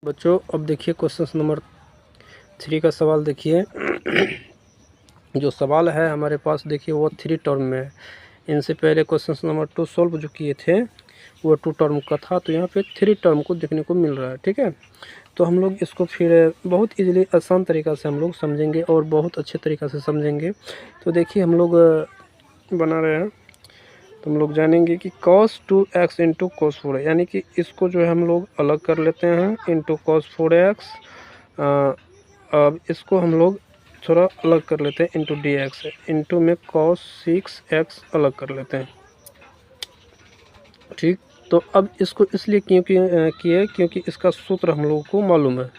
बच्चों अब देखिए क्वेश्चन नंबर 3 का सवाल देखिए। जो सवाल है हमारे पास देखिए वो 3 टर्म में है। इनसे पहले क्वेश्चन नंबर 2 सॉल्व जो किए थे वो 2 टर्म का था, तो यहाँ पे 3 टर्म को देखने को मिल रहा है। ठीक है, तो हम लोग इसको फिर बहुत इजीली आसान तरीक़ा से हम लोग समझेंगे और बहुत अच्छे तरीक़ा से समझेंगे। तो देखिए हम लोग बना रहे हैं, तो हम लोग जानेंगे कि cos 2x इंटू cos 4, यानी कि इसको जो है हम लोग अलग कर लेते हैं इंटू cos 4x। अब इसको हम लोग थोड़ा अलग कर लेते हैं इंटू dx, इंटू में cos 6x अलग कर लेते हैं। ठीक, तो अब इसको इसलिए किए क्योंकि इसका सूत्र हम लोगों को मालूम है।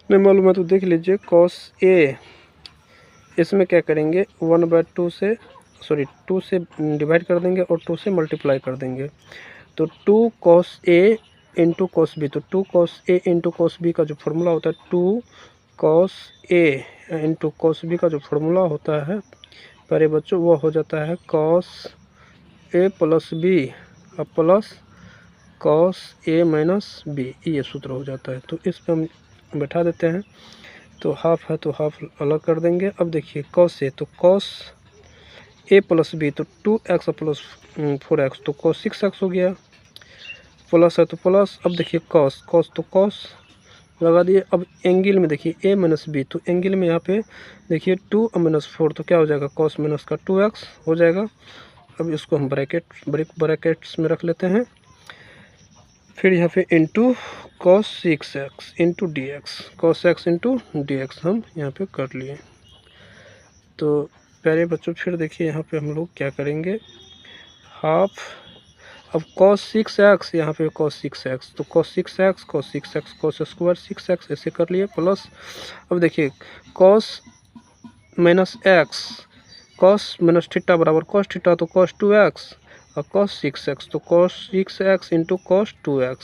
नहीं मालूम है तो देख लीजिए cos a, इसमें क्या करेंगे 1/2 से 2 से डिवाइड कर देंगे और 2 से मल्टीप्लाई कर देंगे। तो 2 cos a into cos b, तो 2 cos a into cos b का जो फॉर्मूला होता है 2 cos a into cos b का जो फॉर्मूला होता है प्यारे बच्चों वो हो जाता है cos a plus b plus cos a minus b, ये सूत्र हो जाता है। तो इस पर हम बैठा देते हैं, तो हाफ है तो हाफ अलग कर देंगे। अब देखिए cos a, तो cos a प्लस b, तो 2x प्लस 4x, तो cos 6x हो गया, प्लस है तो प्लस। अब देखिए cos तो cos लगा दिए। अब एंगल में देखिए a माइनस बी, तो एंगल में यहाँ पे देखिए 2 माइनस 4, तो क्या हो जाएगा cos माइनस का 2x हो जाएगा। अब इसको हम ब्रैकेट्स में रख लेते हैं। फिर यहाँ पे into cos 6x into D x, cos x into D x हम यहाँ पे कर लिए। तो प्यारे बच्चों फिर देखिए यहाँ पे हम लोग क्या करेंगे, हाफ। अब cos 6x यहाँ पे cos 6x, तो cos 6x cos square 6x ऐसे कर लिए प्लस। अब देखिए cos minus x, cos minus theta बराबर cos थीटा, तो cos 2x और cos 6x, तो cos 6x into cos 2x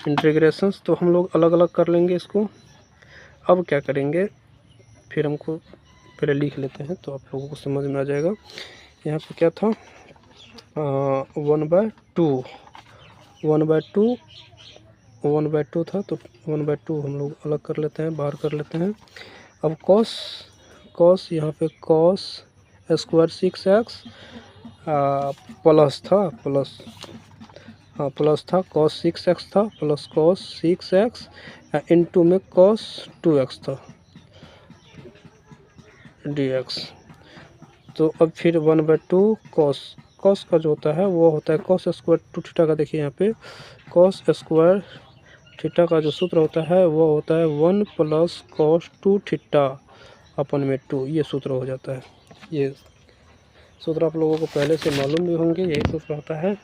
integrations. तो हम लोग अलग अलग कर लेंगे इसको। अब क्या करेंगे, फिर हमको पहले लिख लेते हैं तो आप लोगों को समझ में आ जाएगा। यहाँ पे क्या था 1/2 था, तो 1/2 हम लोग अलग कर लेते हैं, बाहर कर लेते हैं। अब cos यहाँ पे cos स्क्वायर 6x प्लस था cos 6x था प्लस cos 6x इंटू में cos 2x था dx। तो अब फिर 1/2 cos का जो होता है वो होता है cos स्क्वायर 2 थीटा का। देखिए यहाँ पे cos स्क्वायर थीटा का जो सूत्र होता है वो होता है 1 प्लस cos 2 थीटा अपन में 2, ये सूत्र हो जाता है। ये सूत्र आप लोगों को पहले से मालूम भी होंगे, यही सूत्र होता है।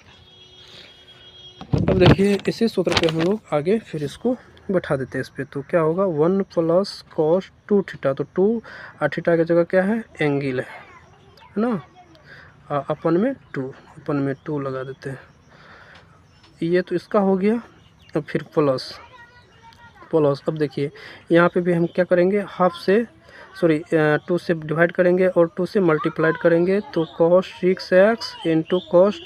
अब देखिए इसी सूत्र पे हम लोग आगे फिर इसको बैठा देते हैं इस पर, तो क्या होगा 1 प्लस cos 2 थीटा, तो 2 थीटा की जगह क्या है एंगल है ना, अपन में 2 लगा देते हैं। ये तो इसका हो गया। अब फिर प्लस। अब देखिए यहाँ पे भी हम क्या करेंगे, हाफ से 2 से डिवाइड करेंगे और 2 से मल्टीप्लाइड करेंगे, तो cos 6x into cos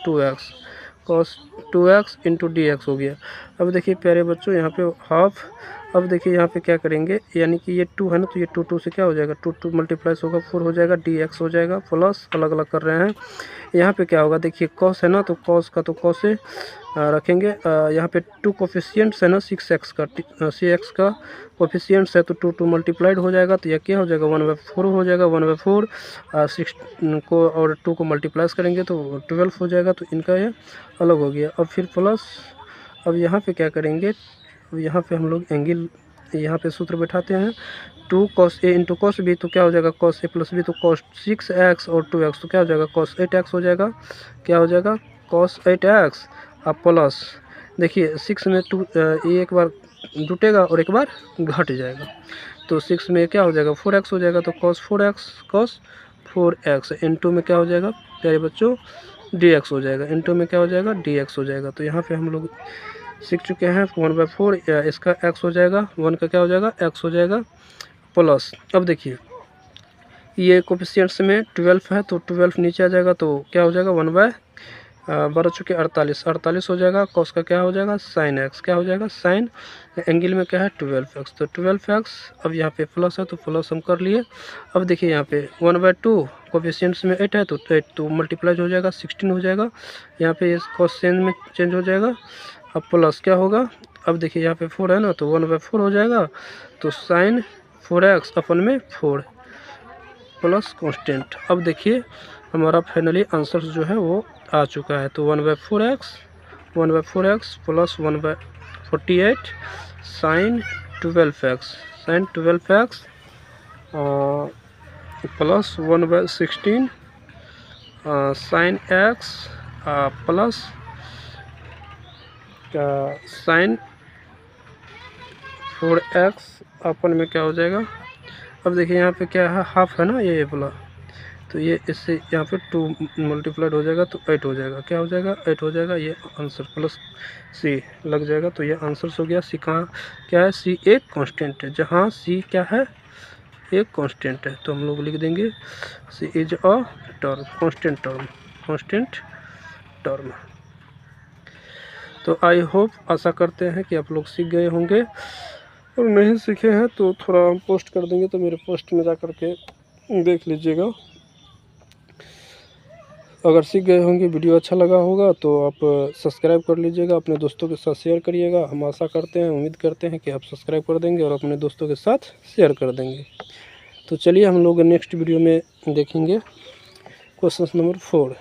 2x into D x हो गया। अब देखिए प्यारे बच्चों यहाँ पे हाफ। अब देखिए यहाँ पे क्या करेंगे, यानी कि ये 2 है ना, तो ये 2 से क्या हो जाएगा 2 मल्टीप्लाइस होगा 4 हो जाएगा, डी एक्स हो जाएगा प्लस। अलग अलग कर रहे हैं। यहाँ पे क्या होगा देखिए cos है ना, तो cos का तो cos से रखेंगे। यहाँ पे 2 कोफिशियंट्स है ना 6x का कोफिशियंट्स है, तो 2 मल्टीप्लाइड हो जाएगा, तो यह क्या हो जाएगा 1/4 हो जाएगा। 1/4 6 को और 2 को मल्टीप्लाइज करेंगे तो 12 हो जाएगा, तो इनका ये अलग हो गया। अब फिर प्लस। अब यहाँ पे क्या करेंगे, यहाँ पे हम लोग एंगल यहाँ पे सूत्र बैठाते हैं 2 cos a into cos b, तो क्या हो जाएगा cos a प्लस b, तो cos 6x और 2x, तो क्या हो जाएगा cos 8x हो जाएगा। क्या हो जाएगा cos 8x अब प्लस। देखिए 6 में 2 ये एक बार जुटेगा और एक बार घट जाएगा, तो 6 में क्या हो जाएगा 4x हो जाएगा, तो cos 4x इंटू में क्या हो जाएगा प्यारे बच्चों dx हो जाएगा, इंटू में क्या हो जाएगा dx हो जाएगा। तो यहाँ पे हम लोग सीख चुके हैं 1/4 इसका x हो जाएगा, 1 का क्या हो जाएगा x हो जाएगा प्लस। अब देखिए ये कोफिशिएंट्स में 12 है, तो 12 नीचे आ जाएगा, तो क्या हो जाएगा 1/4 12 चुके 48, 48 हो जाएगा। कॉस का क्या हो जाएगा, साइन एक्स, क्या हो जाएगा साइन, एंगल में क्या है 12x, तो 12x। अब यहाँ पे प्लस है तो प्लस हम कर लिए। अब देखिए यहाँ पे 1/2 कोफिशिएंट्स में 8 है तो 8 तो मल्टीप्लाई हो जाएगा 16 हो जाएगा। यहाँ पे इस कोसेन में चेंज हो जाएगा। अब प्लस क्या होगा, अब देखिए यहाँ पे 4 है ना तो 1/4 हो जाएगा। तो साइन 4x अपन में 4 प्लस कांस्टेंट। अब देखिए हमारा फाइनली आंसर जो है वो आ चुका है। तो 1/4x plus 1/48 sine 12x plus 1/16 sine x plus sine 4x अपन में क्या हो जाएगा। अब देखिए यहाँ पे क्या है, हाफ है ना ये वाला, तो ये इससे यहाँ पे 2 मल्टीप्लाइड हो जाएगा तो 8 हो जाएगा। क्या हो जाएगा 8 हो जाएगा। ये आंसर प्लस सी लग जाएगा। तो ये आंसर हो गया। सी कहाँ क्या है, सी एक कांस्टेंट है, जहाँ सी क्या है एक कांस्टेंट है। तो हम लोग लिख देंगे C is a term, constant term. तो आई होप, आशा करते हैं कि आप लोग सीख गए होंगे, और नहीं सीखे हैं तो थोड़ा हम पोस्ट कर देंगे, तो मेरे पोस्ट में जा कर के देख लीजिएगा। अगर सीख गए होंगे, वीडियो अच्छा लगा होगा तो आप सब्सक्राइब कर लीजिएगा, अपने दोस्तों के साथ शेयर करिएगा। हम आशा करते हैं, उम्मीद करते हैं कि आप सब्सक्राइब कर देंगे और अपने दोस्तों के साथ शेयर कर देंगे। तो चलिए हम लोग नेक्स्ट वीडियो में देखेंगे क्वेश्चन नंबर 4।